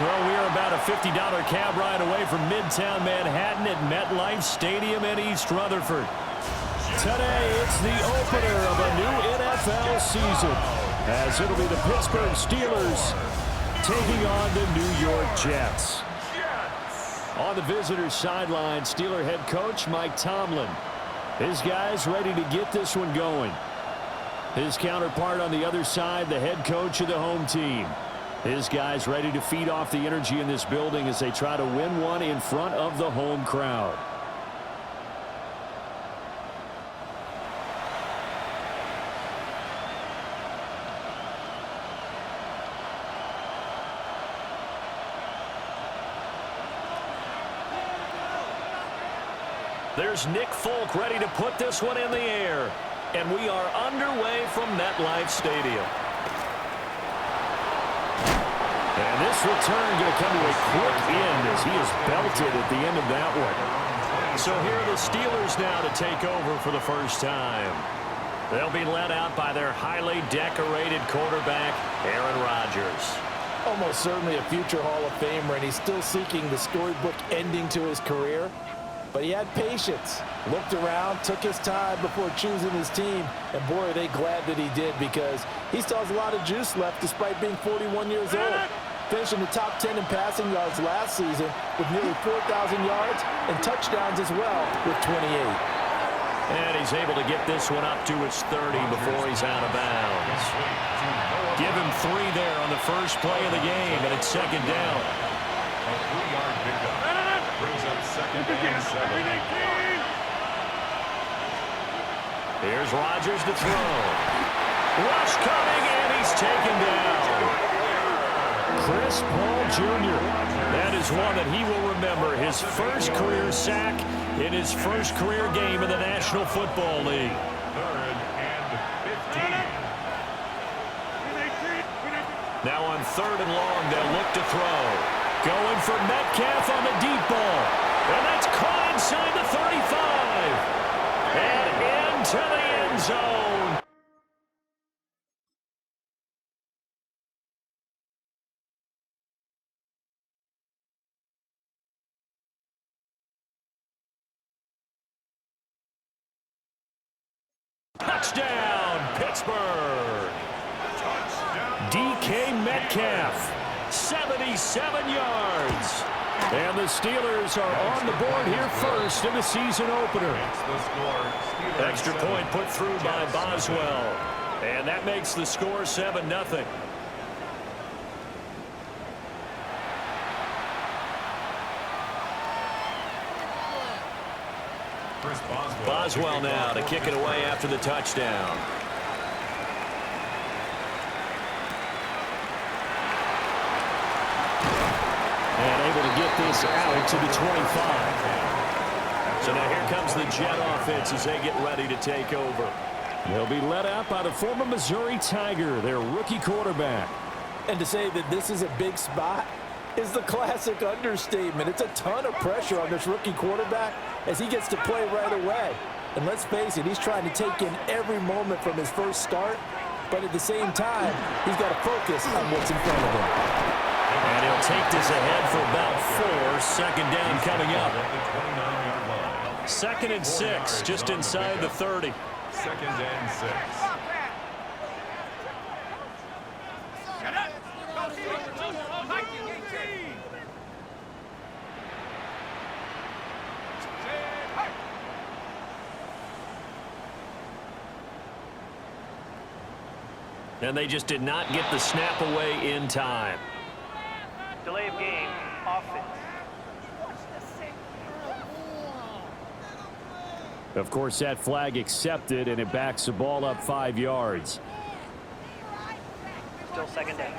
Well, we are about a $50 cab ride away from Midtown Manhattan at MetLife Stadium in East Rutherford. Today, it's the opener of a new NFL season, as it'll be the Pittsburgh Steelers taking on the New York Jets. On the visitors' sideline, Steeler head coach Mike Tomlin. His guys ready to get this one going. His counterpart on the other side, the head coach of the home team. His guys ready to feed off the energy in this building as they try to win one in front of the home crowd. There's Nick Folk ready to put this one in the air. And we are underway from MetLife Stadium. And this return going to come to a quick end as he is belted at the end of that one. So here are the Steelers now to take over for the first time. They'll be led out by their highly decorated quarterback, Aaron Rodgers. Almost certainly a future Hall of Famer, and he's still seeking the storybook ending to his career. But he had patience, looked around, took his time before choosing his team. And boy, are they glad that he did, because he still has a lot of juice left despite being 41 years old. Finishing the top 10 in passing yards last season with nearly 4,000 yards and touchdowns as well with 28. And he's able to get this one up to his 30 before he's out of bounds. Give him 3 there on the first play of the game, and it's second down. A 3-yard pickup brings up second and 7. Here's Rodgers to throw. Rush coming, and he's taken down. Chris Paul Jr. That is one that he will remember. His first career sack in his first career game in the National Football League. 3rd and 15. Now on 3rd and long, they'll look to throw. Going for Metcalf on the deep ball. And that's caught inside the 35. And into the end zone. Touchdown, Pittsburgh. Touchdown. DK Metcalf. 77 yards. And the Steelers are on the board here first in the season opener. The score, Steelers Extra 7, point put through by Jets Boswell. And that makes the score 7-0. Chris Boswell now to kick it away after the touchdown. And able to get this out to the 25. So now here comes the Jet offense as they get ready to take over. They'll be led out by the former Missouri Tiger, their rookie quarterback. And to say that this is a big spot is the classic understatement. It's a ton of pressure on this rookie quarterback as he gets to play right away. And let's face it, he's trying to take in every moment from his first start, but at the same time, he's got to focus on what's in front of him. And he'll take this ahead for about 4. Second down coming up. 2nd and 6, just inside the 30. 2nd and 6. And they just did not get the snap away in time. Delay of game, offense. Of course, that flag accepted, and it backs the ball up 5 yards. Still second down.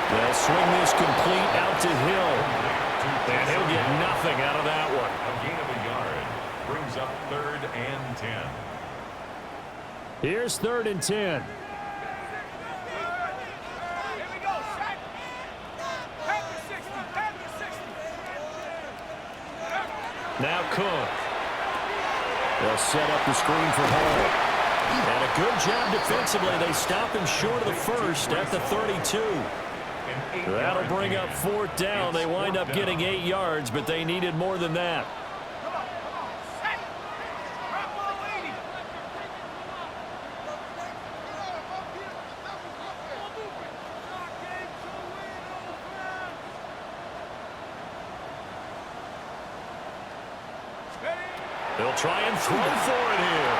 They'll swing this complete out to Hill. And he'll get nothing out of that one. A gain of a yard brings up 3rd and 10. Here's 3rd and 10. Now Cook. They'll set up the screen for Hall. And a good job defensively. They stop him short of the first at the 32. That'll bring up 4th down. They wind up getting 8 yards, but they needed more than that. They'll try and throw for it here.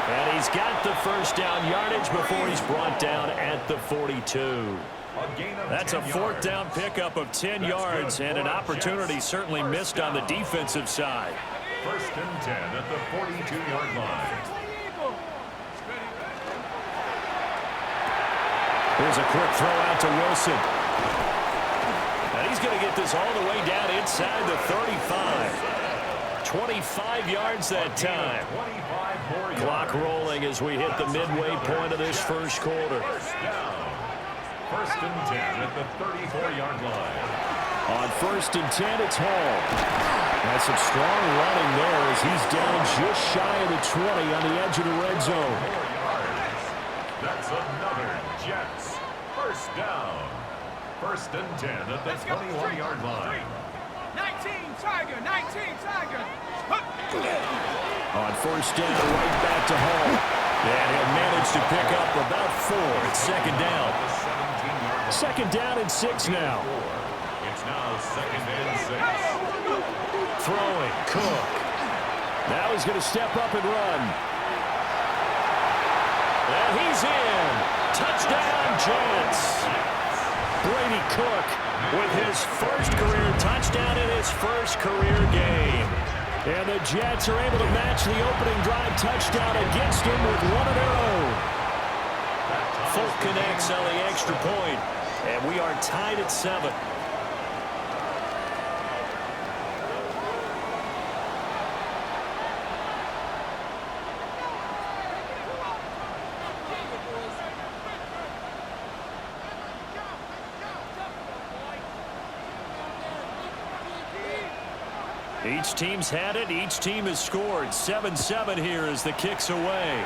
And he's got the first down yardage before he's brought down at the 42. That's a 4th down pickup of 10 yards and an opportunity certainly missed on the defensive side. 1st and 10 at the 42-yard line. Here's a quick throw out to Wilson. And he's going to get this all the way down inside the 35. 25 yards that time. Clock rolling as we hit the midway point of this first quarter. 1st and 10 at the 34-yard line. On 1st and 10, it's Hall. That's some strong running there as he's down just shy of the 20 on the edge of the red zone. 4 yards. That's another Jets. 1st down. 1st and 10 at the 21-yard line. 19 Tiger, 19 Tiger. On 1st down, right back to Hall. And he'll manage to pick up about 4. It's 2nd down. 2nd down and 6 now. It's now 2nd and 6. Throwing, Cook. Now he's going to step up and run. And he's in. Touchdown, Jets. Brady Cook with his first career touchdown in his first career game. And the Jets are able to match the opening drive touchdown against him with one of their own. Folk connects on the extra point, and we are tied at 7. Each team's had it. Each team has scored. 7-7 here as the kick's away.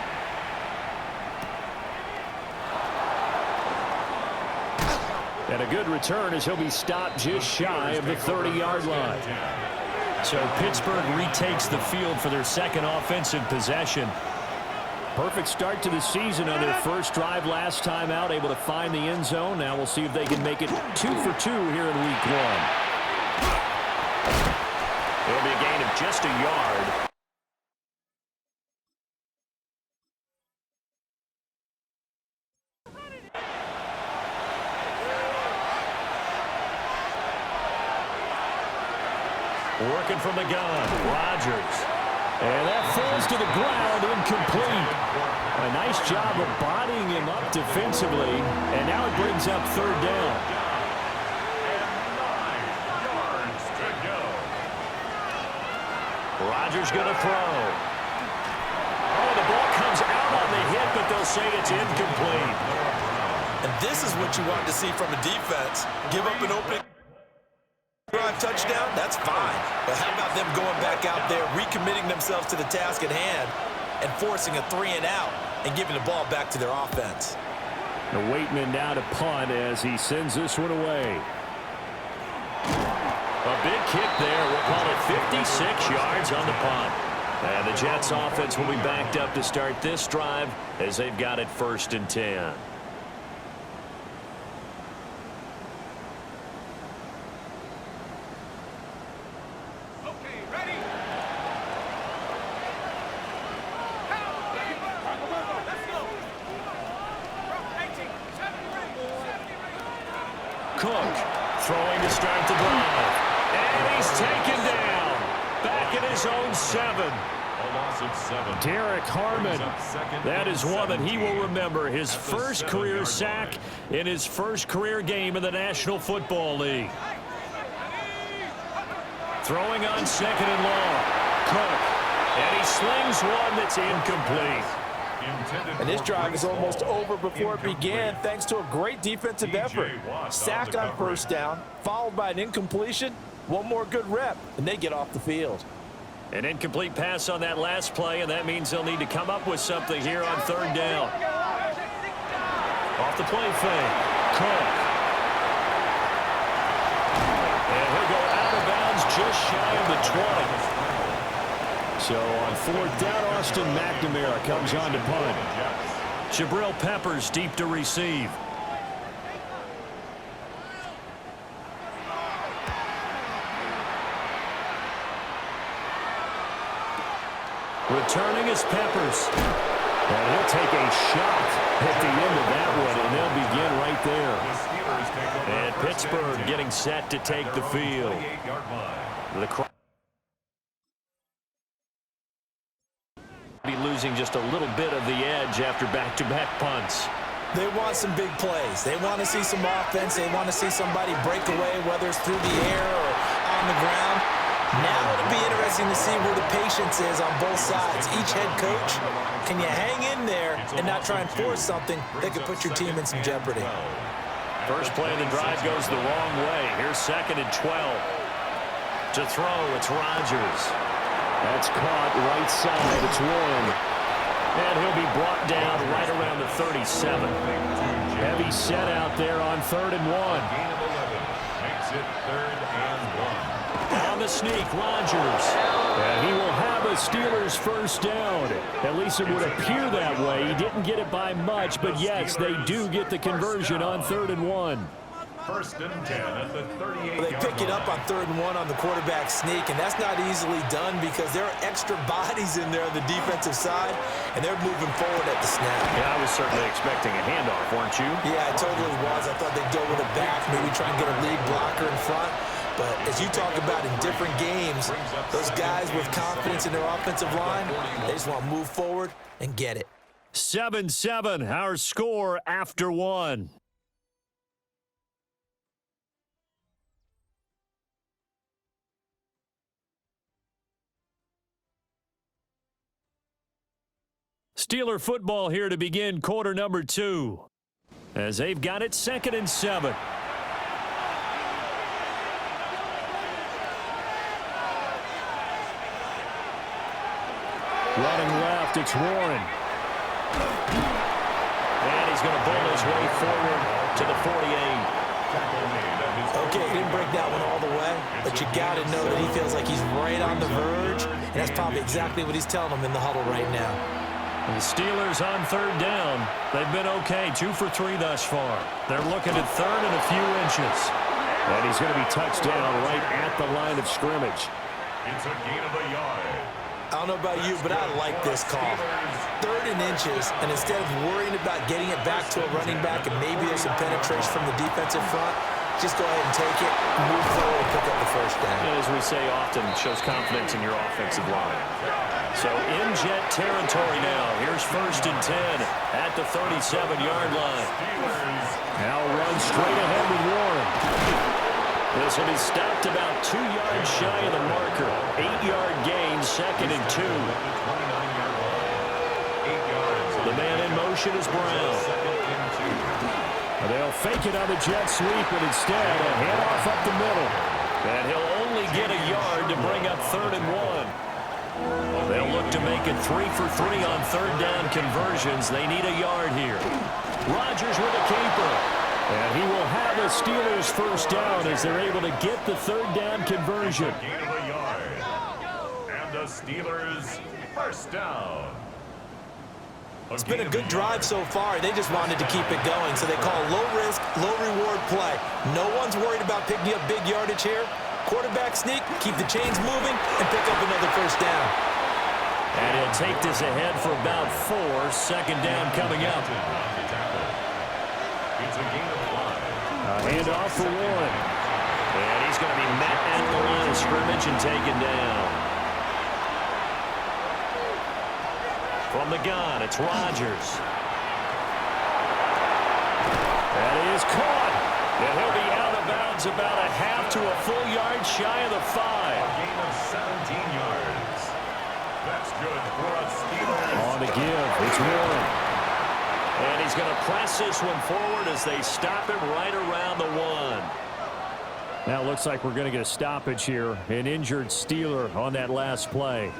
And a good return as he'll be stopped just shy of the 30-yard line. So Pittsburgh retakes the field for their second offensive possession. Perfect start to the season on their first drive last time out, able to find the end zone. Now we'll see if they can make it 2 for 2 here in week 1. It'll be a gain of just a yard. Working from the gun, Rodgers. And that falls to the ground, incomplete. A nice job of bodying him up defensively, and now it brings up 3rd down. Rodgers going to throw. Oh, the ball comes out on the hit, but they'll say it's incomplete. And this is what you want to see from a defense. Give up an opening drive touchdown, that's fine. But how about them going back out there, recommitting themselves to the task at hand, and forcing a 3-and-out and giving the ball back to their offense. The Waitman now to punt as he sends this one away. A big kick there. We'll call it 56 yards on the punt. And the Jets offense will be backed up to start this drive as they've got it 1st and 10. Okay, ready? Let's go. 19, 70, Cook throwing to start the drive. And he's taken down. Back at his own 7. A loss of 7. Derek Harmon. That is one that he will remember. His first career sack in his first career game in the National Football League. Throwing on 2nd and long. Cook. And he slings one that's incomplete. And this drive is almost over before it began thanks to a great defensive effort. Sack on 1st down, followed by an incompletion, One more good rep, and they get off the field. An incomplete pass on that last play, and that means they'll need to come up with something here on third down. Off the play fake. Cook. And he'll go out of bounds just shy of the 20. So on fourth down, Austin McNamara comes on to punt. Jabril Peppers deep to receive. Returning is Peppers. And he'll take a shot at the end of that one, and they'll begin right there. And Pittsburgh getting set to take the field. The crowd be losing just a little bit of the edge after back-to-back punts. They want some big plays. They want to see some offense. They want to see somebody break away, whether it's through the air or on the ground. Now it'll be interesting to see where the patience is on both sides. Each head coach, can you hang in there and not try and force something that could put your team in some jeopardy? First play of the drive goes the wrong way. Here's 2nd and 12. To throw, it's Rodgers. That's caught right side. It's Warren. And he'll be brought down right around the 37. Heavy set out there on 3rd and 1. Gain of 11 makes it 3rd and 1. On the sneak, Rodgers. And he will have a Steelers first down. At least it would appear that way. He didn't get it by much, but yes, they do get the conversion on 3rd and 1. 1st and 10 at the 38. They pick it up on 3rd and 1 on the quarterback sneak, and that's not easily done because there are extra bodies in there on the defensive side, and they're moving forward at the snap. Yeah, I was certainly expecting a handoff, weren't you? Yeah, I totally was. I thought they'd go with a back, maybe try and get a lead blocker in front. But as you talk about in different games, those guys with confidence in their offensive line, they just want to move forward and get it. 7-7, our score after 1. Steeler football here to begin quarter number 2. As they've got it 2nd and 7. Running left, it's Warren. And he's going to bowl his way forward to the 48. Okay, he didn't break that one all the way, but you got to know that he feels like he's right on the verge, and that's probably exactly what he's telling them in the huddle right now. The Steelers on 3rd down. They've been okay, 2 for 3 thus far. They're looking at 3rd and a few inches. And he's going to be touched down right at the line of scrimmage. It's a gain of a yard. I don't know about you, but I like this call. 3rd and inches, and instead of worrying about getting it back to a running back and maybe there's some penetration from the defensive front, just go ahead and take it, move forward, and pick up the first down. As we say often, shows confidence in your offensive line. So in jet territory now. Here's 1st and 10 at the 37-yard line. Now runs straight ahead with Warren. This will be stopped about 2 yards shy of the marker. 8-yard gain, 2nd and 2. The man in motion is Brown. They'll fake it on the jet sweep, but instead a handoff up the middle. And he'll only get a yard to bring up 3rd and 1. They'll look to make it 3 for 3 on 3rd down conversions. They need a yard here. Rodgers with a keeper. And he will have a Steelers first down as they're able to get the 3rd down conversion. Gain of a yard. And the Steelers first down. It's been a good drive so far. They just wanted to keep it going, so they call low-risk, low-reward play. No one's worried about picking up big yardage here. Quarterback sneak, keep the chains moving, and pick up another first down. And he'll take this ahead for about 4. 2nd down coming up. It's a gain of 5. A handoff for Warren. And he's going to be met at the line of scrimmage and taken down. From the gun, it's Rodgers. That is caught. And he'll be out of bounds about a half to a full yard shy of the 5. Gain of 17 yards. That's good for a Steelers. On the give, it's Warren. And he's going to press this one forward as they stop him right around the 1. Now it looks like we're going to get a stoppage here. An injured Steeler on that last play.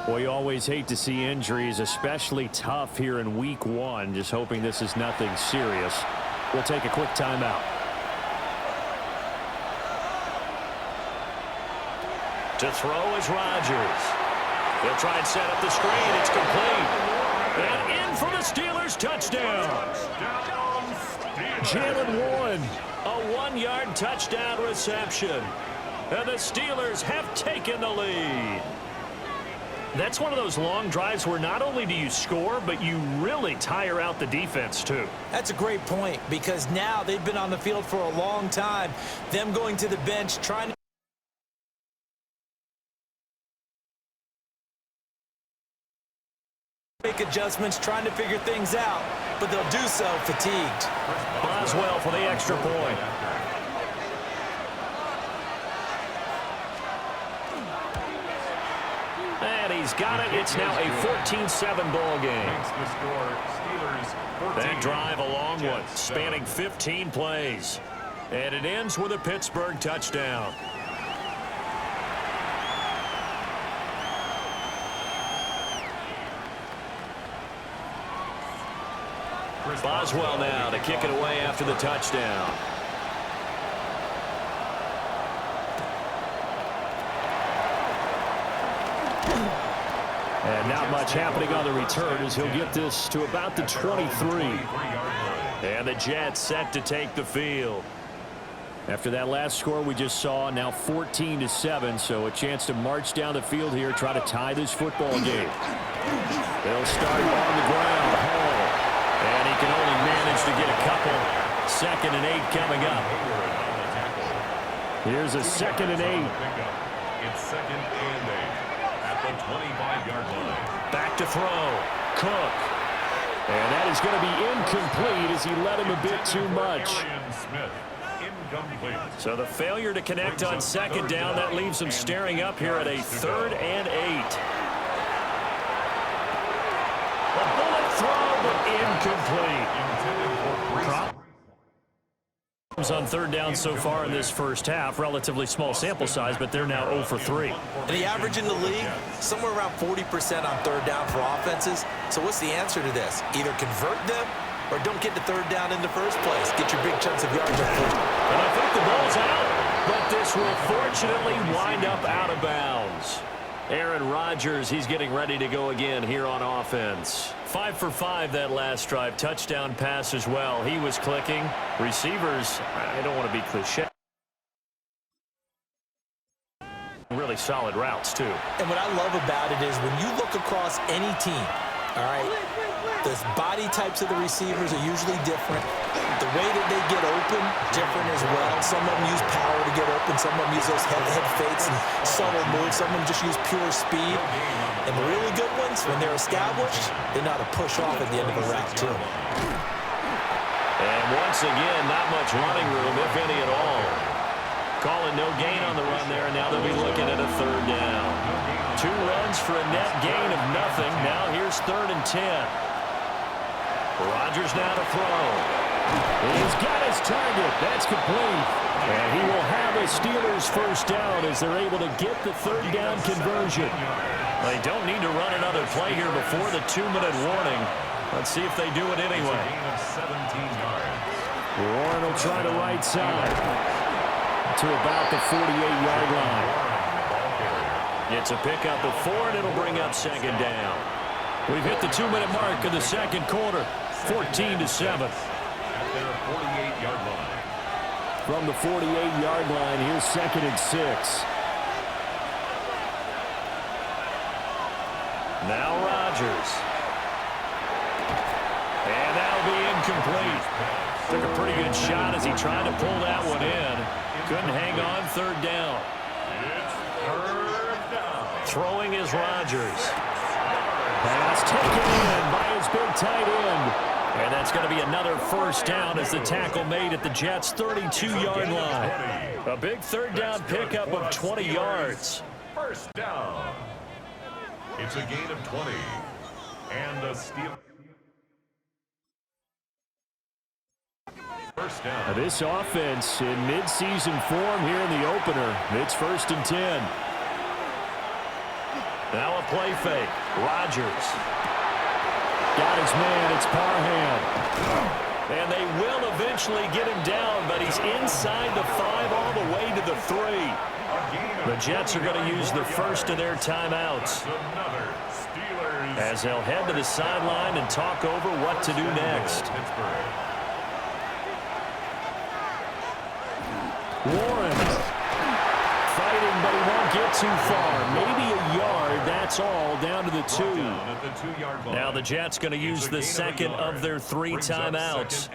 Well, you always hate to see injuries, especially tough here in week 1. Just hoping this is nothing serious. We'll take a quick timeout. To throw is Rodgers. He'll try and set up the screen. It's complete. And in for the Steelers. Touchdown. Jalen Warren, a 1-yard touchdown reception. And the Steelers have taken the lead. That's one of those long drives where not only do you score, but you really tire out the defense too. That's a great point because now they've been on the field for a long time. Them going to the bench, trying to make adjustments, trying to figure things out, but they'll do so fatigued. Boswell for the extra point. And he's got it. It's now a 14-7 ball game. That drive a long one, spanning 15 plays. And it ends with a Pittsburgh touchdown. Boswell now to kick it away after the touchdown. And not much happening on the return as he'll get this to about the 23. And the Jets set to take the field. After that last score we just saw, now 14-7, so a chance to march down the field here, try to tie this football game. They'll start on the ground. Hall. And he can only manage to get a couple. 2nd and 8 coming up. Here's a 2nd and 8. It's 2nd and 8 at the 25-yard line. Back to throw. Cook. And that is going to be incomplete as he led him a bit too much. So the failure to connect on 2nd down, that leaves him staring up here at a 3rd and 8. A bullet throw, but incomplete. On 3rd down so far in this first half. Relatively small sample size, but they're now 0 for 3. And the average in the league, somewhere around 40% on 3rd down for offenses. So what's the answer to this? Either convert them or don't get to 3rd down in the first place. Get your big chunks of yards up front. And I think the ball's out, but this will fortunately wind up out of bounds. Aaron Rodgers, he's getting ready to go again here on offense. 5 for 5 that last drive. Touchdown pass as well. He was clicking. Receivers, I don't want to be cliche. Really solid routes, too. And what I love about it is when you look across any team, all right, the body types of the receivers are usually different. The way that they get open, different as well. Some of them use power to get open. Some of them use those head fakes and subtle moves. Some of them just use pure speed. And the really good ones, when they're established, they know how to push off at the end of a route, too. And once again, not much running room, if any at all. Calling no gain on the run there, and now they'll be looking at a 3rd down. 2 runs for a net gain of nothing. Now here's 3rd and 10. Rodgers now to throw. He's got his target. That's complete. And he will have a Steelers first down as they're able to get the 3rd down conversion. They don't need to run another play here before the 2-minute warning. Let's see if they do it anyway. Warren will try the right side to about the 48-yard line. It's a pickup of 4, and it'll bring up 2nd down. We've hit the 2-minute mark of the 2nd quarter. 14-7. From the 48-yard line, here's 2nd and 6. Now Rodgers. And that'll be incomplete. Took a pretty good shot as he tried to pull that one in. Couldn't hang on 3rd down. Throwing is Rodgers. Pass taken in by his big tight end. And that's going to be another first down as the tackle made at the Jets' 32-yard line. A big 3rd down pickup of 20 yards. First down. It's a gain of 20. And a steal. first down. Now this offense in midseason form here in the opener. It's 1st and 10. Now a play fake. Rodgers. Got his man. It's Parham. And they will eventually get him down, but he's inside the 5 all the way to the 3. The Jets are going to use the first of their timeouts as they'll head to the sideline and talk over what to do next. Warren fighting, but he won't get too far. Maybe a yard, that's all, down to the 2. Now the Jets going to use the second of their 3 timeouts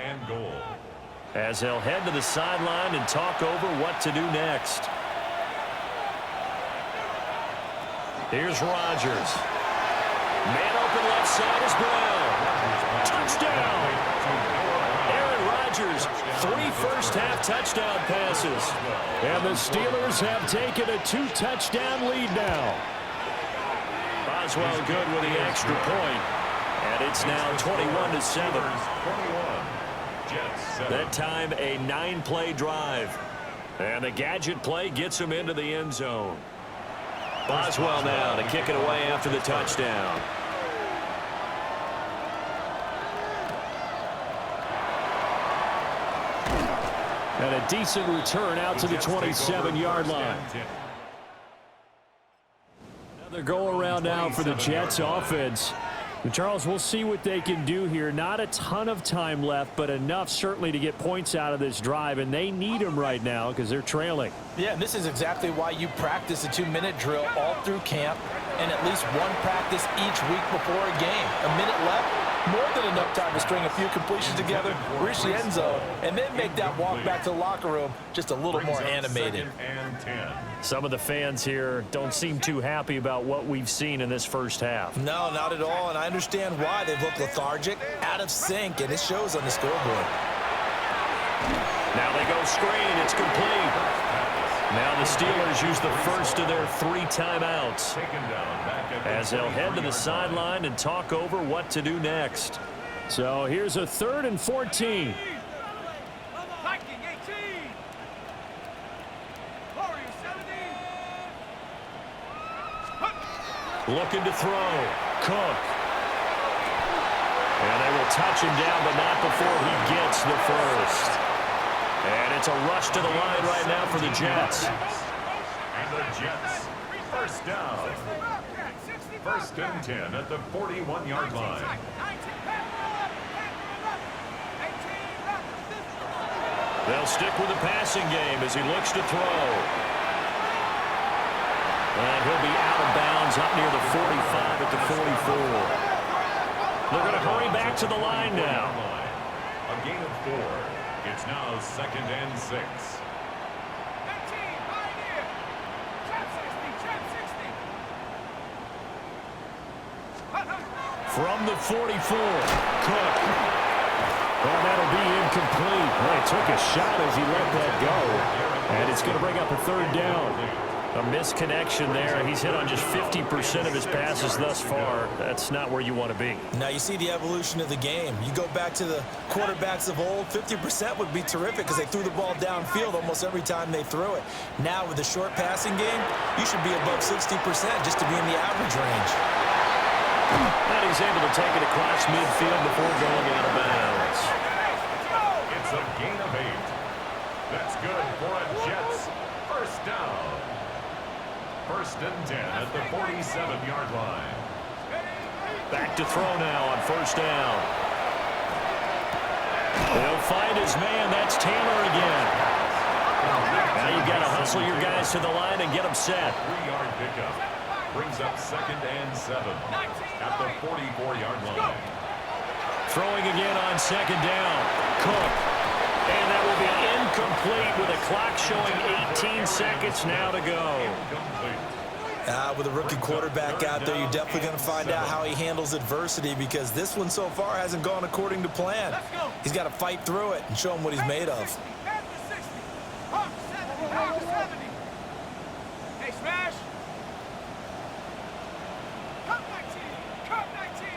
as they'll head to the sideline and talk over what to do next. Here's Rodgers. Man open left side is Brown. Touchdown! Aaron Rodgers, 3 first-half touchdown passes. And the Steelers have taken a 2-touchdown lead now. Boswell good with the extra point. And it's now 21-7. That time a 9-play drive. And the gadget play gets him into the end zone. Boswell now to kick it away after the touchdown. And a decent return out to the 27-yard line. Another go-around now for the Jets offense. And Charles, we'll see what they can do here. Not a ton of time left, but enough certainly to get points out of this drive, and they need them right now because they're trailing. Yeah, and this is exactly why you practice a 2-minute drill all through camp and at least one practice each week before a game. A minute left, more than enough time to string a few completions together, reach the end zone, and then make that walk back to the locker room just a little more animated. Some of the fans here don't seem too happy about what we've seen in this first half. No, not at all, and I understand why. They've looked lethargic, out of sync, and it shows on the scoreboard. Now they go screen. It's complete. Now the Steelers use the first of their 3 timeouts as they'll head to the sideline and talk over what to do next. So here's a 3rd and 14. Viking 18. Warriors 17. Looking to throw. Cook. And they will touch him down, but not before he gets the first. And it's a rush to the line right now for the Jets. And the Jets, first down. 1st and 10 at the 41-yard line. They'll stick with the passing game as he looks to throw. And he'll be out of bounds up near the 45 at the 44. They're going to hurry back to the line now. A gain of 4. It's now 2nd and 6. From the 44, Cook. Well, that'll be incomplete. Well, he took a shot as he let that go. And it's going to bring up a 3rd down. A misconnection there. He's hit on just 50% of his passes thus far. That's not where you want to be. Now you see the evolution of the game. You go back to the quarterbacks of old, 50% would be terrific because they threw the ball downfield almost every time they threw it. Now with the short passing game, you should be above 60% just to be in the average range. And he's able to take it across midfield before going out of bounds. It's a gain of 8. That's good for a Jets first down. 1st and 10 at the 47-yard line. Back to throw now on 1st down. He'll find his man. That's Taylor again. Now you've got to hustle your guys to the line and get them set. 3-yard pickup. Brings up 2nd and 7 at the 44-yard line. Throwing again on 2nd down. Cook. And that will be incomplete with a clock showing 18 seconds now to go. With a rookie quarterback out there, you're definitely going to find out how he handles adversity because this one so far hasn't gone according to plan. He's got to fight through it and show him what he's made of. Hey, smash. Cut 19. Cut 19.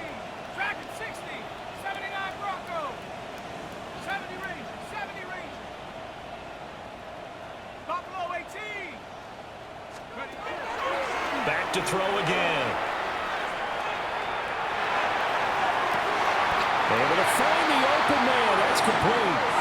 Dragon 60. 79 Bronco. 70 Ranger. 70 Ranger. look to throw again. Able to find the open man. That's complete.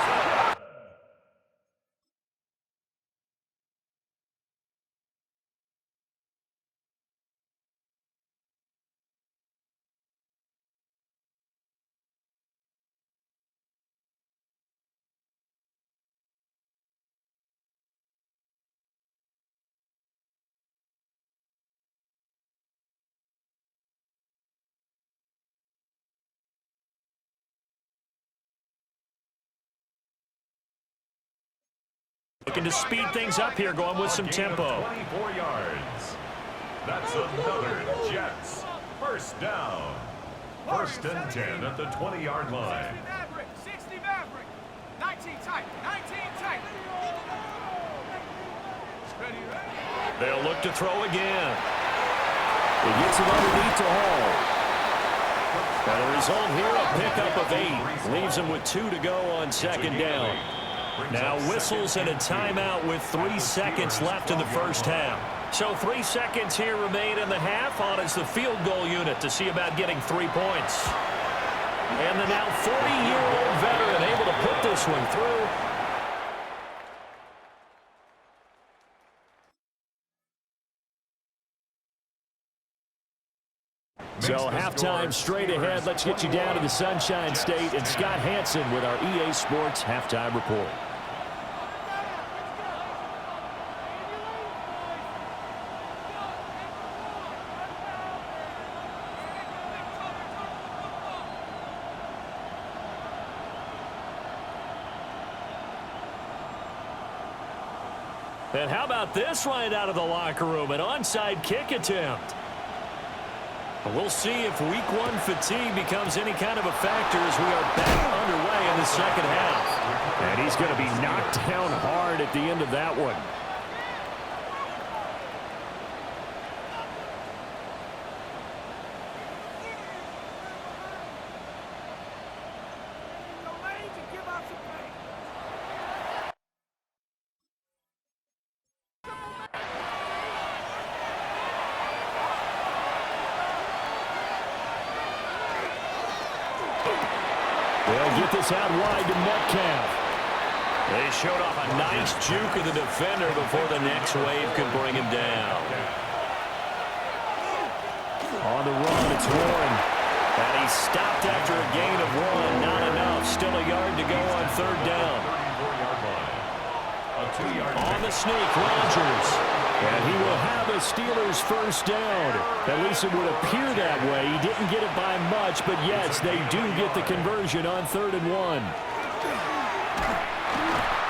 Looking to speed things up here, going with some tempo. 24 yards. That's another Jets. First down. First and 10 at the 20-yard line. 60 Maverick, 60 Maverick. 19 tight, 19 tight. Ready, ready. They'll look to throw again. He gets it underneath to Hall. And the result here, a pickup of 8. Leaves him with 2 to go on second down. Now whistles and a timeout with 3 seconds left in the first half. So 3 seconds here remain in the half on as the field goal unit to see about getting 3 points. And the now 40-year-old veteran able to put this one through. So halftime straight ahead. Let's get you down to the Sunshine State and Scott Hansen with our EA Sports halftime report. And how about this right out of the locker room? An onside kick attempt. We'll see if week 1 fatigue becomes any kind of a factor as we are back underway in the second half. And he's going to be knocked down hard at the end of that one. They'll get this out wide to Metcalf. They showed off a nice juke of the defender before the next wave could bring him down. On the run, it's Warren. And he's stopped after a gain of 1. Not enough. Still a yard to go on third down. On the sneak, Rodgers. And he will have a Steelers first down. At least it would appear that way. He didn't get it by much, but yes, they do get the conversion on 3rd and 1.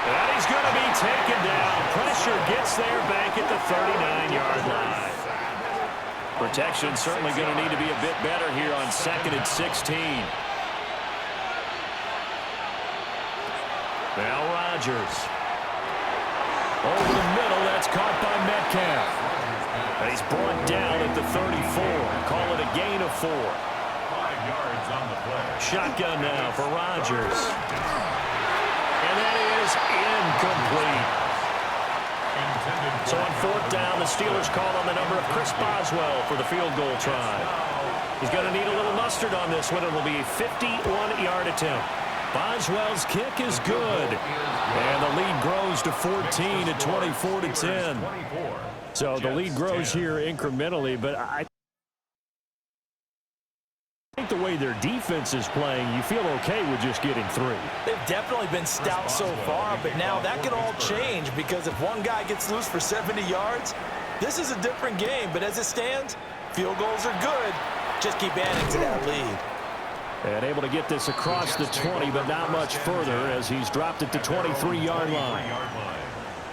And he's going to be taken down. Pressure gets there back at the 39-yard line. Protection certainly going to need to be a bit better here on 2nd and 16. Now Rodgers. Over the middle, that's caught by Metcalf. And he's brought down at the 34. Call it a gain of 4. 5 yards on the play. Shotgun now for Rodgers. And that is incomplete. So on 4th down, the Steelers call on the number of Chris Boswell for the field goal try. He's going to need a little mustard on this one. It will be a 51-yard attempt. Boswell's kick is good. And the lead grows to 14 at 24-10. So the lead grows here incrementally, but I think the way their defense is playing, you feel okay with just getting 3. They've definitely been stout so far, but now that can all change because if one guy gets loose for 70 yards, this is a different game. But as it stands, field goals are good. Just keep adding to that lead. And able to get this across the 20, but not much further as he's dropped at the 23-yard line.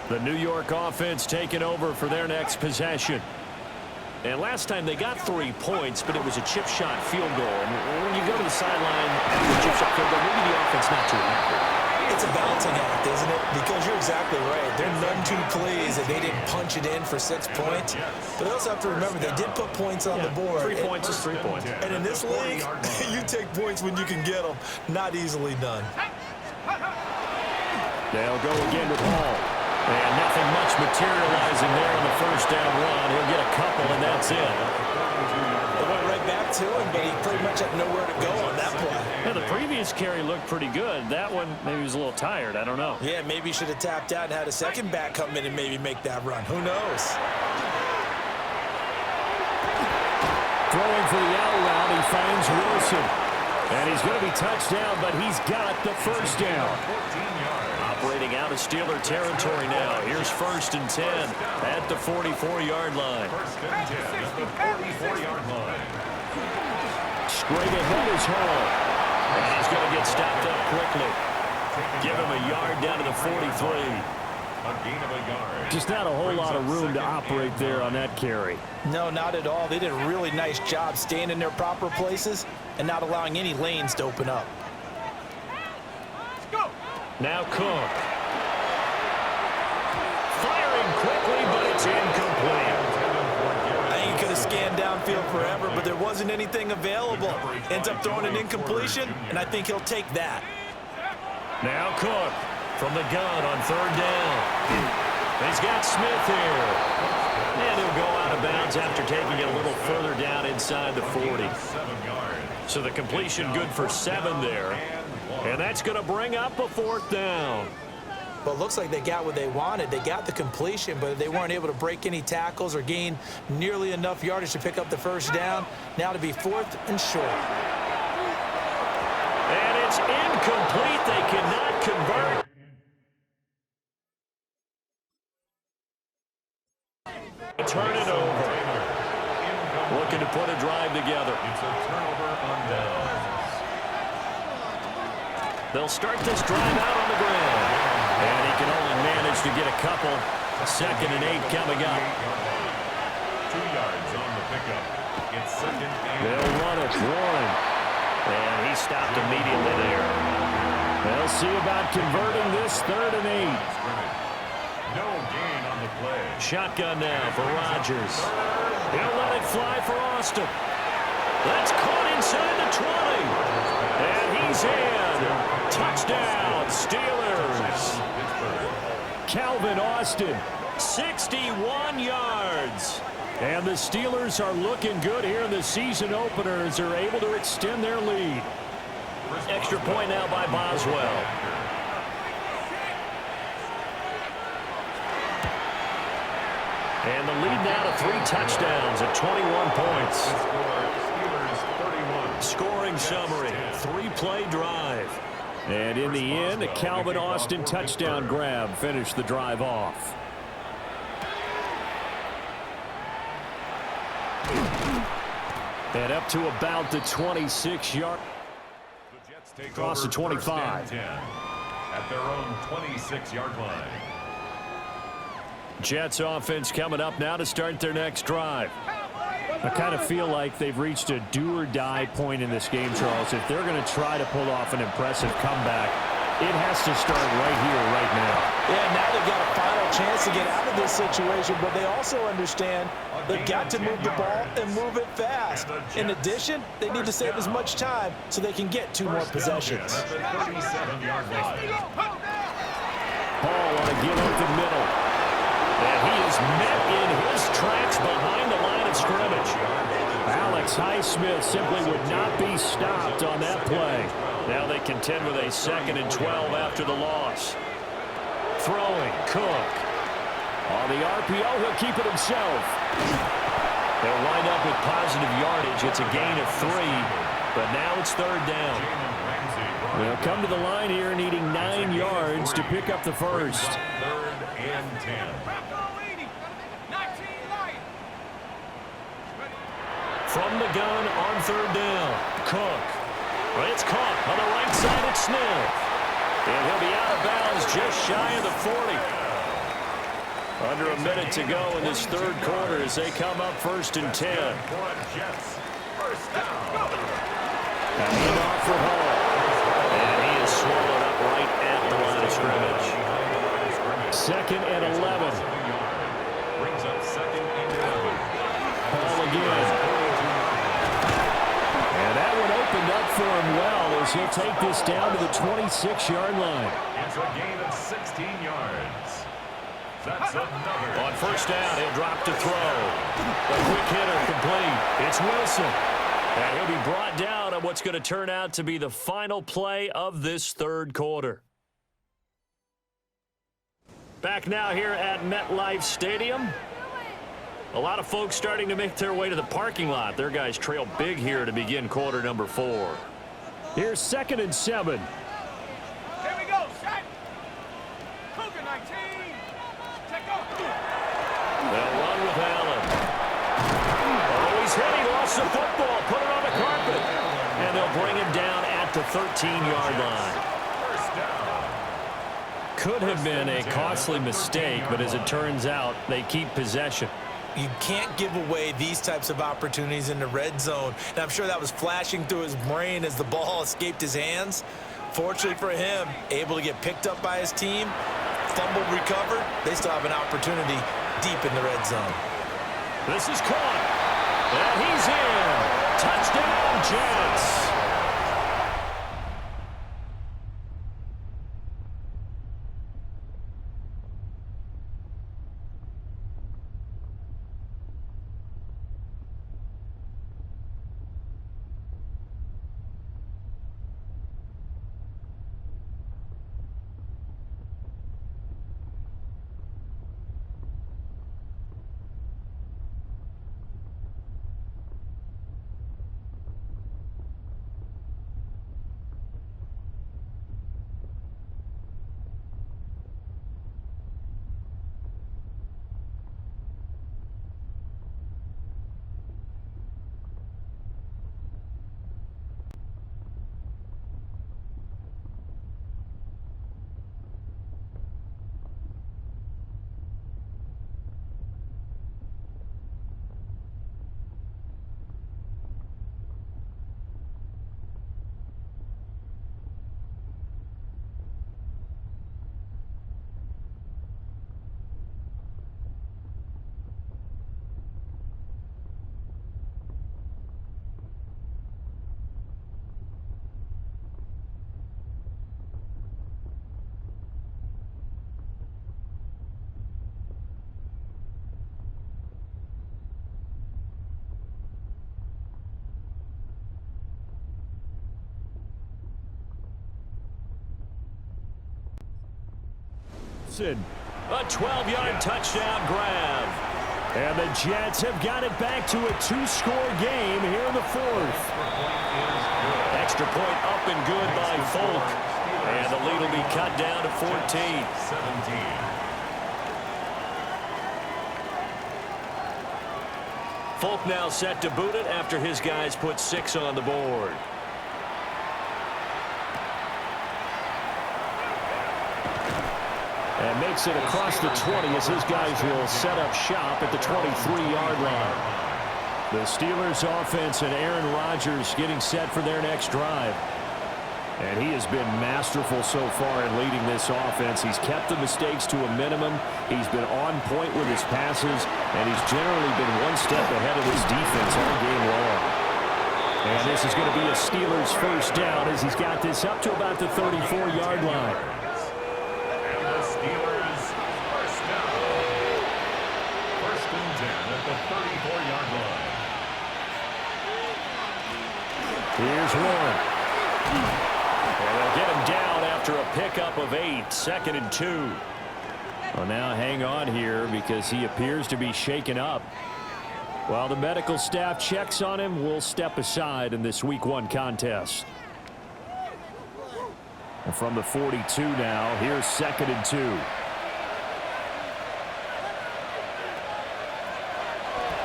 The New York offense taking over for their next possession. And last time they got 3 points, but it was a chip shot field goal. And when you go to the sideline after the chip shot field goal, maybe the offense not too happy. It's a balancing act, isn't it? Because you're exactly right. They're none too pleased that they didn't punch it in for 6 points. But they also have to remember they did put points on the board. 3 points is 3 points. And in this league, you take points when you can get them. Not easily done. They'll go again with Hall. And nothing much materializing there on the first down run. He'll get a couple, and that's it. They went right back to him, but he pretty much had nowhere to go on that play. Yeah, the previous carry looked pretty good. That one, maybe he was a little tired. I don't know. Yeah, maybe he should have tapped out and had a second back come in and maybe make that run. Who knows? Throwing for the out route, he finds Wilson. And he's going to be touched down, but he's got the first down. Operating out of Steeler territory now. Here's 1st and 10 at the 44-yard line. 1st and 10 at the 44-yard line. Straight ahead is Hall. And he's going to get stopped up quickly. Give him a yard down to the 43. A gain of a yard. Just not a whole lot of room to operate there on that carry. No, not at all. They did a really nice job staying in their proper places and not allowing any lanes to open up. Let's go. Now Cook. Firing quickly, but it's incomplete. I think he could have scanned downfield forever, but there wasn't anything available. Ends up throwing an incompletion, and I think he'll take that. Now Cook from the gun on 3rd down. He's got Smith here. And he'll go out of bounds after taking it a little further down inside the 40. So the completion good for 7 there. And that's going to bring up a 4th down. Well, it looks like they got what they wanted. They got the completion, but they weren't able to break any tackles or gain nearly enough yardage to pick up the first down. Now to be 4th and short. And it's incomplete. They cannot convert. Turn it over. Looking to put a drive together. It's a turnover on downs. They'll start this drive out on the ground. And he can only manage to get a couple. 2nd and 8 coming up. 2 yards on the pickup. It's 2nd and They'll run it. Warren. And he stopped immediately there. They'll see about converting this 3rd and 8. no gain on the play. Shotgun now for Rodgers. He'll let it fly for Austin. That's caught inside the 20. And he's in. Touchdown, Steelers. Calvin Austin, 61 yards. And the Steelers are looking good here in the season opener as they're able to extend their lead. Extra point now by Boswell. And the lead now to 3 touchdowns at 21 points. Steelers 31. Scoring summary, 3-play drive. And in the end, a Calvin Austin touchdown grab finished the drive off. And up to about the 26-yard. The Jets take Across over the 25. 1st and 10 at their own 26-yard line. Jets offense coming up now to start their next drive. I kind of feel like they've reached a do-or-die point in this game, Charles. If they're going to try to pull off an impressive comeback, it has to start right here, right now. Yeah, now they've got a final chance to get out of this situation, but they also understand they've got to move the ball and move it fast. In addition, they need to save as much time so they can get 2 more possessions. At the 37-yard line. Ball on a give up the middle. And he is met in his tracks behind the line of scrimmage. Alex Highsmith simply would not be stopped on that play. Now they contend with a 2nd and 12 after the loss. Throwing, Cook. On the RPO, he'll keep it himself. They'll wind up with positive yardage. It's a gain of 3, but now it's 3rd down. They'll come to the line here needing 9 yards to pick up the first. 3rd and 10. From the gun on 3rd down, Cook. It's caught on the right side at Smith. And he'll be out of bounds just shy of the 40. Under a minute to go in this 3rd quarter as they come up 1st and 10. Jets. 1st down. And off for Hall. And he is swallowed up right at the line of scrimmage. 2nd and 11. Brings up 2nd and 11. Ball again. And that one opened up for him well as he'll take this down to the 26-yard line. It's a gain of 16 yards. That's another. On first down, he'll drop to throw. A quick hitter complete. It's Wilson. And he'll be brought down on what's going to turn out to be the final play of this third quarter. Back now here at MetLife Stadium. A lot of folks starting to make their way to the parking lot. Their guys trail big here to begin quarter number 4. Here's 2nd and 7. Here we go, set. Cougar 19. Take off. They'll run with Allen. Oh, he's hit. He lost the football. Put it on the carpet. And they'll bring him down at the 13-yard line. First down. Could have been a costly mistake, but as it turns out, they keep possession. You can't give away these types of opportunities in the red zone. And I'm sure that was flashing through his brain as the ball escaped his hands. Fortunately for him, able to get picked up by his team, fumbled, recovered. They still have an opportunity deep in the red zone. This is caught. And he's in. Touchdown, Jets. A 12-yard touchdown grab. And the Jets have got it back to a 2-score game here in the 4th. Extra point up and good by Folk. And the lead will be cut down to 14. 17. Folk now set to boot it after his guys put 6 on the board. And makes it across the 20 as his guys will set up shop at the 23-yard line. The Steelers offense and Aaron Rodgers getting set for their next drive. And he has been masterful so far in leading this offense. He's kept the mistakes to a minimum. He's been on point with his passes, and he's generally been one step ahead of his defense all game long. And this is going to be a Steelers first down as he's got this up to about the 34-yard line. Steelers first down. First and 10 at the 34-yard line. Here's one. And they'll get him down after a pickup of 8. 2nd and 2. Well, now hang on here because he appears to be shaken up. While the medical staff checks on him, we'll step aside in this Week 1 contest. And from the 42 now, here's 2nd and 2.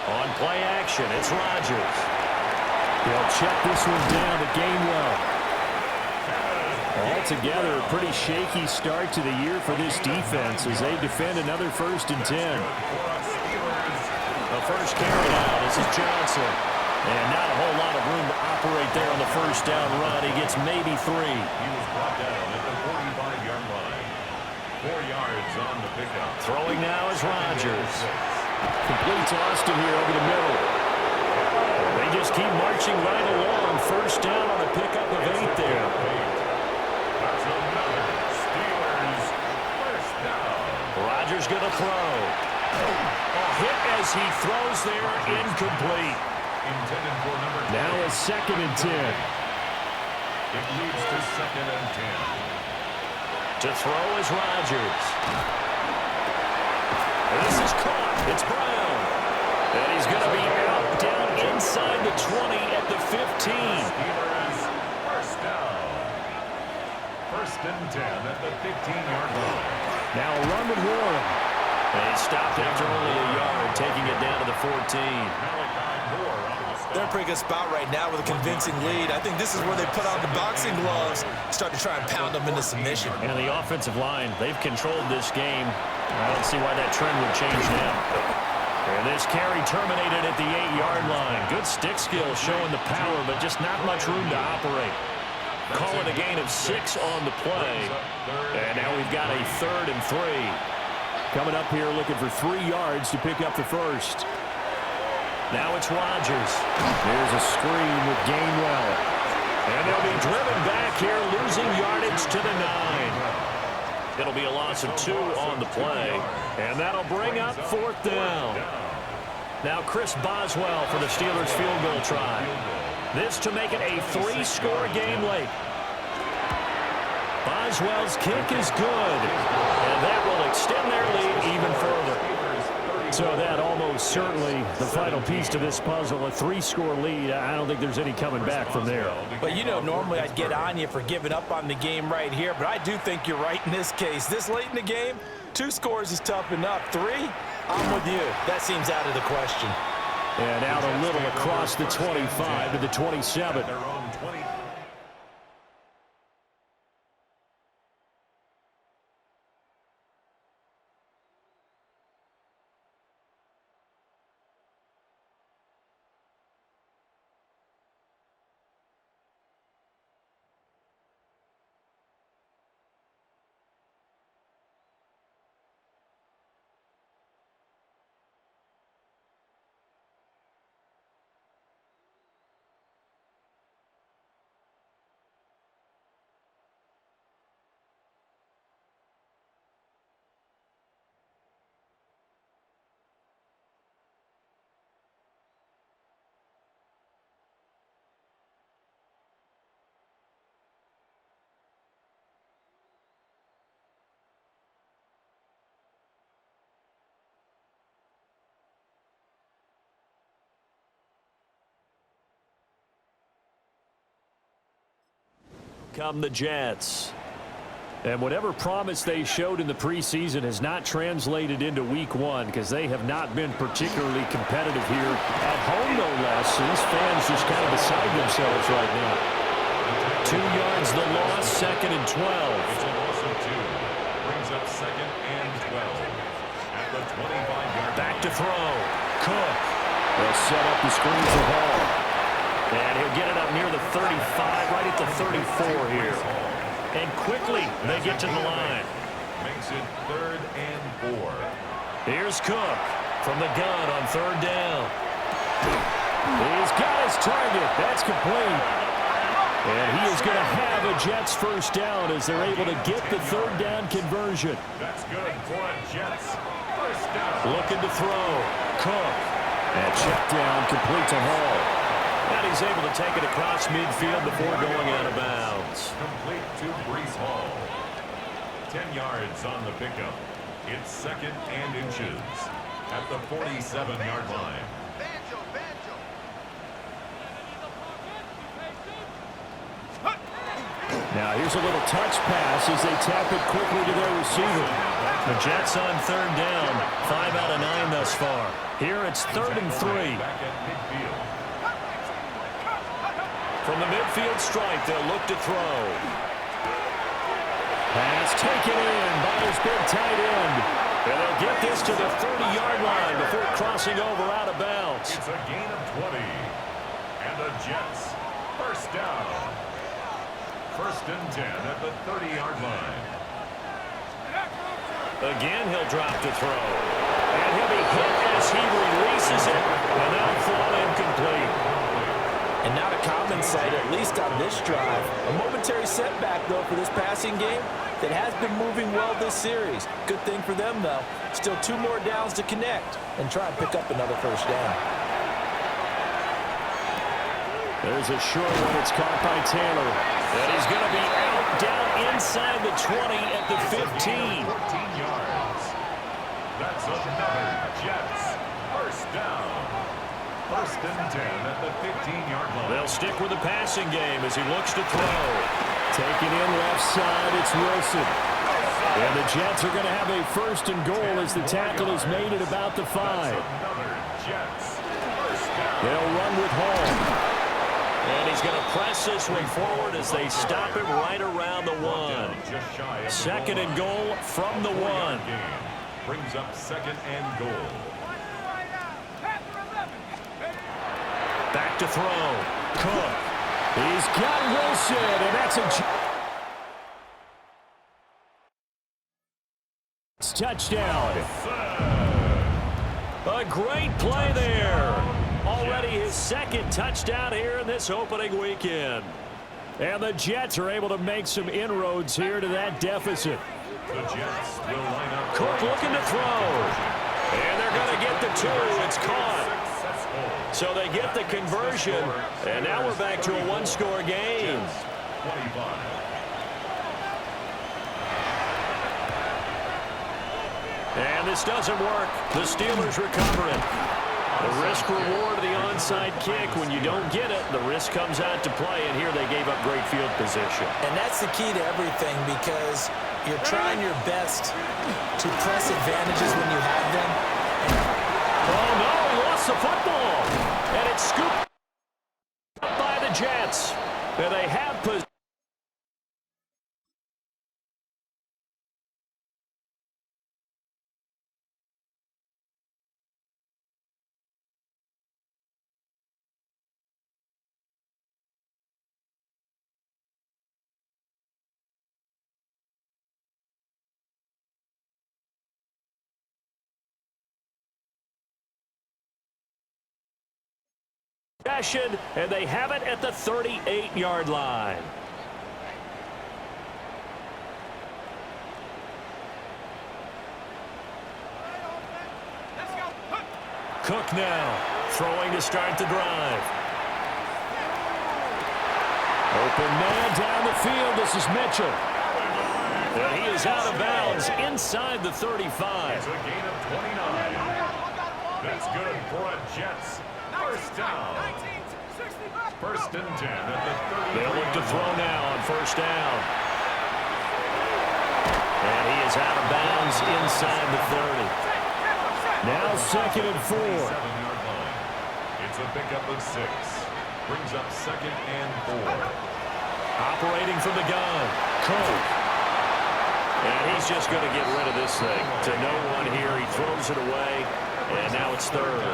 On play action, it's Rodgers. He'll check this one down to Gainwell. Altogether, a pretty shaky start to the year for this defense as they defend another 1st and 10. The first carry now, this is Johnson. And not a whole lot of room to operate there on the first down run. He gets maybe 3. He was brought down at the 45-yard line. 4 yards on the pickup. Throwing now is Rodgers. Complete to Austin here over the middle. They just keep marching right along. First down on a pickup of 8 there. That's another Steelers first down. Rogers going to throw. A hit as he throws there, incomplete. Intended for number 10. Now a 2nd and 10. It leads to 2nd and 10. To throw is Rogers. This is caught. It's Brown. And he's going to be out down inside the 20 at the 15. Steelers first down. 1st and 10 at the 15-yard line. Now a run with Warren. And he stopped after only a yard, taking it down to the 14. They're in a pretty good spot right now with a convincing lead. I think this is where they put on the boxing gloves, start to try and pound them into submission. And the offensive line, they've controlled this game. I don't see why that trend would change now. And this carry terminated at the 8-yard line. Good stick skill showing the power, but just not much room to operate. Call it a gain of 6 on the play. And now we've got a 3rd and 3. Coming up here looking for 3 yards to pick up the first. Now it's Rogers. There's a screen with Gainwell. And they'll be driven back here, losing yardage to the 9. It'll be a loss of 2 on the play. And that'll bring up 4th down. Now Chris Boswell for the Steelers field goal try. This to make it a 3-score game late. Boswell's kick is good. And that will extend their lead even further. So that almost certainly the final piece to this puzzle, a 3-score lead. I don't think there's any coming back from there. But, you know, normally I'd get on you for giving up on the game right here, but I do think you're right in this case. This late in the game, 2 scores is tough enough. 3, I'm with you. That seems out of the question. And out a little across the 25 to the 27. Come the Jets. And whatever promise they showed in the preseason has not translated into week 1 because they have not been particularly competitive here at home, no less. So these fans just kind of beside themselves right now. 2 yards the loss, 2nd and 12. It's a loss of 2. Brings up 2nd and 12. At the 25-yard line. Back to throw. Cook. They'll set up the screen for Hall. And he'll get it up near the 35, right at the 34 here. And quickly, they get to the line. Makes it 3rd and 4. Here's Cook from the gun on 3rd down. He's got his target. That's complete. And he is going to have a Jets first down as they're able to get the 3rd down conversion. That's good for a Jets first down. Looking to throw. Cook. And check down complete to Hall. And he's able to take it across midfield before going out of bounds. Complete to Breece Hall. 10 yards on the pickup. It's 2nd and inches at the 47-yard line. Now here's a little touch pass as they tap it quickly to their receiver. The Jets on 3rd down. 5 out of 9 thus far. Here it's 3rd and 3. Back at midfield. From the midfield stripe, they'll look to throw. Pass taken in by his big tight end. And they'll get this to the 30-yard line before crossing over out of bounds. It's a gain of 20. And the Jets first down. 1st and 10 at the 30-yard line. Again, he'll drop to throw. And he'll be hit as he releases it. And that'll fall incomplete. And not a common sight, at least on this drive. A momentary setback, though, for this passing game. that has been moving well this series. Good thing for them, though. Still 2 more downs to connect and try and pick up another first down. There's a short one. It's caught by Taylor. And he's going to be out down inside the 20 at the 15. 14 yards. That's another Jets first down. First and 10 at the 15-yard line. They'll stick with the passing game as he looks to throw. Taking in left side, it's Wilson. And the Jets are going to have a first and goal as the tackle is made at about the 5. Another Jets first down. They'll run with Hall. And he's going to press this one forward as they stop him right around the 1. Just shy of the Second goal and line. goal from the 1. Brings up second and goal. Back to throw. Cook. He's got Wilson, and that's a touchdown. A great play there. Already his second touchdown here in this opening weekend. And the Jets are able to make some inroads here to that deficit. The Jets will line up. Cook looking to throw. And they're going to get the 2. It's caught. So they get the conversion. And now we're back to a 1-score game. 25. And this doesn't work. The Steelers recover it. The risk-reward of the onside kick. When you don't get it, the risk comes out to play, and here they gave up great field position. And that's the key to everything, because you're trying your best to press advantages when you have them. Oh, no, he lost the football. And it's scooped up by the Jets. And they have possession. And they have it at the 38-yard line. Cook now, throwing to start the drive. Open man down the field. This is Mitchell. And he is out of bounds inside the 35. It's a gain of 29. That's good for a Jets first down. First and 10 at the 30. They'll look to throw now on first down. And he is out of bounds inside the 30. Now second and 4. 7-yard line. It's a pickup of 6. Brings up second and 4. Operating from the gun. Cook. And he's just going to get rid of this thing. To no one here. He throws it away. And now it's third.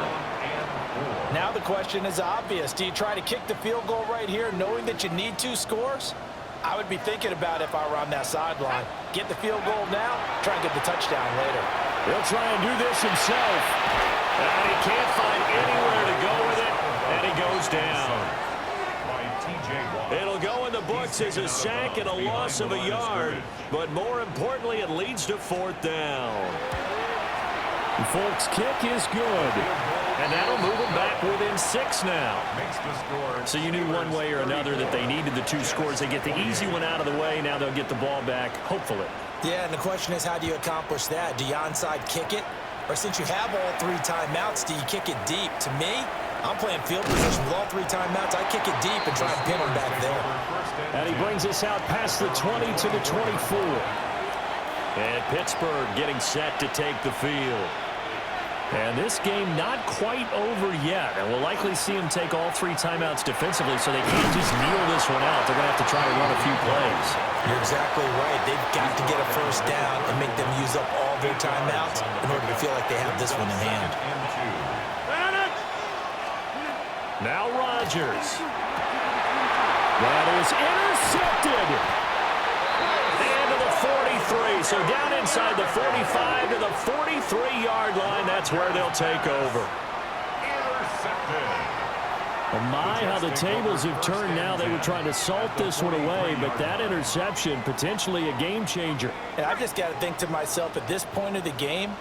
Now the question is obvious. Do you try to kick the field goal right here knowing that you need 2 scores? I would be thinking about it if I were on that sideline. Get the field goal now, try and get the touchdown later. He'll try and do this himself. And he can't find anywhere to go with it. And he goes down. It'll go in the books as a sack and a loss of a yard. But more importantly, it leads to 4th down. The Folks' kick is good. And that'll move them back within 6 now. So you knew one way or another that they needed the 2 scores. They get the easy one out of the way. Now they'll get the ball back, hopefully. Yeah, and the question is, how do you accomplish that? Do you onside kick it? Or since you have all 3 timeouts, do you kick it deep? To me, I'm playing field position with all 3 timeouts. I kick it deep and try and pin them back there. And he brings us out past the 20 to the 24. And Pittsburgh getting set to take the field. And this game not quite over yet. And we'll likely see them take all 3 timeouts defensively, so they can't just kneel this one out. They're going to have to try to run a few plays. You're exactly right. They've got to get a first down and make them use up all their timeouts in order to feel like they have this one in hand. Now Rodgers. That is intercepted. And to the 43. So down inside the 45 to the 43-yard line. That's where they'll take over. Intercepted. Well, my, how the tables have turned now. They were trying to salt this one away, but that interception, potentially a game changer. And I just got to think to myself, at this point of the game,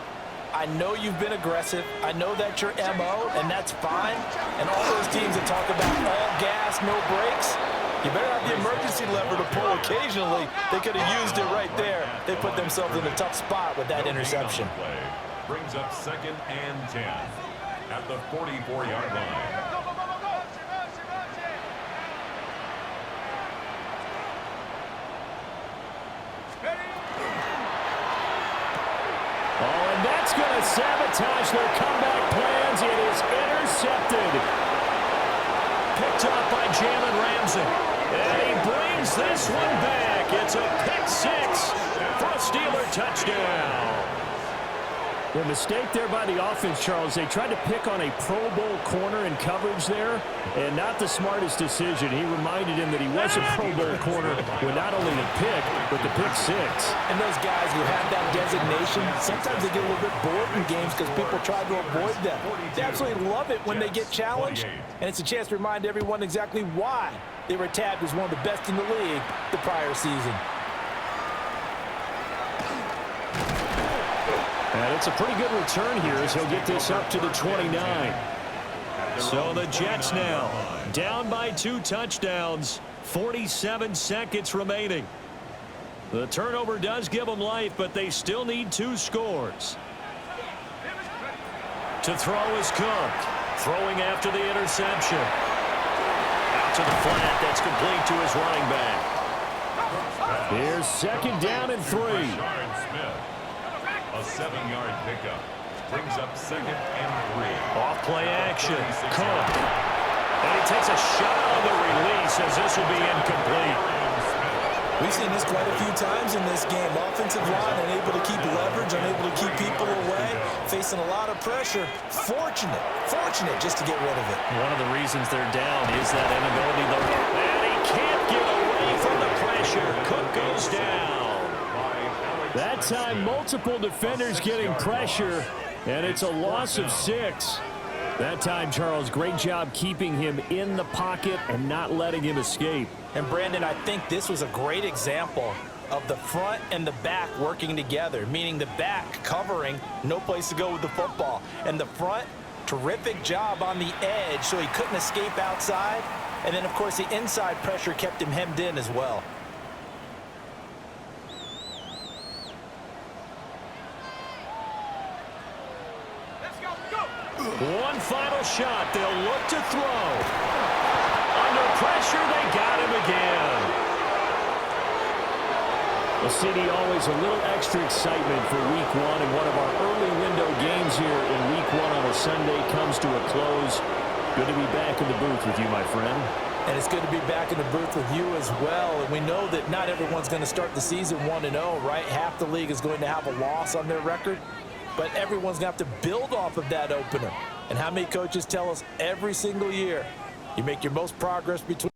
I know you've been aggressive. I know that's your MO, and that's fine. And all those teams that talk about all gas, no brakes, you better have the emergency lever to pull occasionally. They could have used it right there. They put themselves in a tough spot with that interception. Brings up 2nd and 10 at the 44-yard line. Oh, and that's going to sabotage their comeback plans. It is intercepted. Picked up by Jalen Ramsey. And he brings this one back. It's a pick 6 for a Steeler touchdown. The mistake there by the offense, Charles, they tried to pick on a Pro Bowl corner in coverage there, and not the smartest decision. He reminded him that he was a Pro Bowl corner with not only the pick, but the pick 6. And those guys who have that designation, sometimes they get a little bit bored in games because people try to avoid them. They absolutely love it when they get challenged, and it's a chance to remind everyone exactly why they were tabbed as one of the best in the league the prior season. And it's a pretty good return here as he'll get this up to the 29. So the Jets now down by 2 touchdowns, 47 seconds remaining. The turnover does give them life, but they still need 2 scores. To throw is Cook, throwing after the interception. Out to the flat, that's complete to his running back. Here's 2nd down and 3. A 7-yard pickup. Brings up 2nd and 3. Off play action. Cook. And he takes a shot on the release as this will be incomplete. We've seen this quite a few times in this game. Offensive line unable to keep leverage, unable to keep people away, facing a lot of pressure. Fortunate just to get rid of it. One of the reasons they're down is that inability, though. And he can't get away from the pressure. Cook goes down. That time, multiple defenders getting pressure, and it's a loss of 6. That time, Charles, great job keeping him in the pocket and not letting him escape. And, Brandon, I think this was a great example of the front and the back working together, meaning the back covering, no place to go with the football. And the front, terrific job on the edge so he couldn't escape outside. And then, of course, the inside pressure kept him hemmed in as well. One final shot. They'll look to throw. Under pressure, they got him again. Well, CD, always a little extra excitement for Week 1, and one of our early window games here in Week 1 on a Sunday comes to a close. Good to be back in the booth with you, my friend. And it's good to be back in the booth with you as well. And we know that not everyone's going to start the season 1-0, right? Half the league is going to have a loss on their record. But everyone's going to have to build off of that opener. And how many coaches tell us every single year, you make your most progress between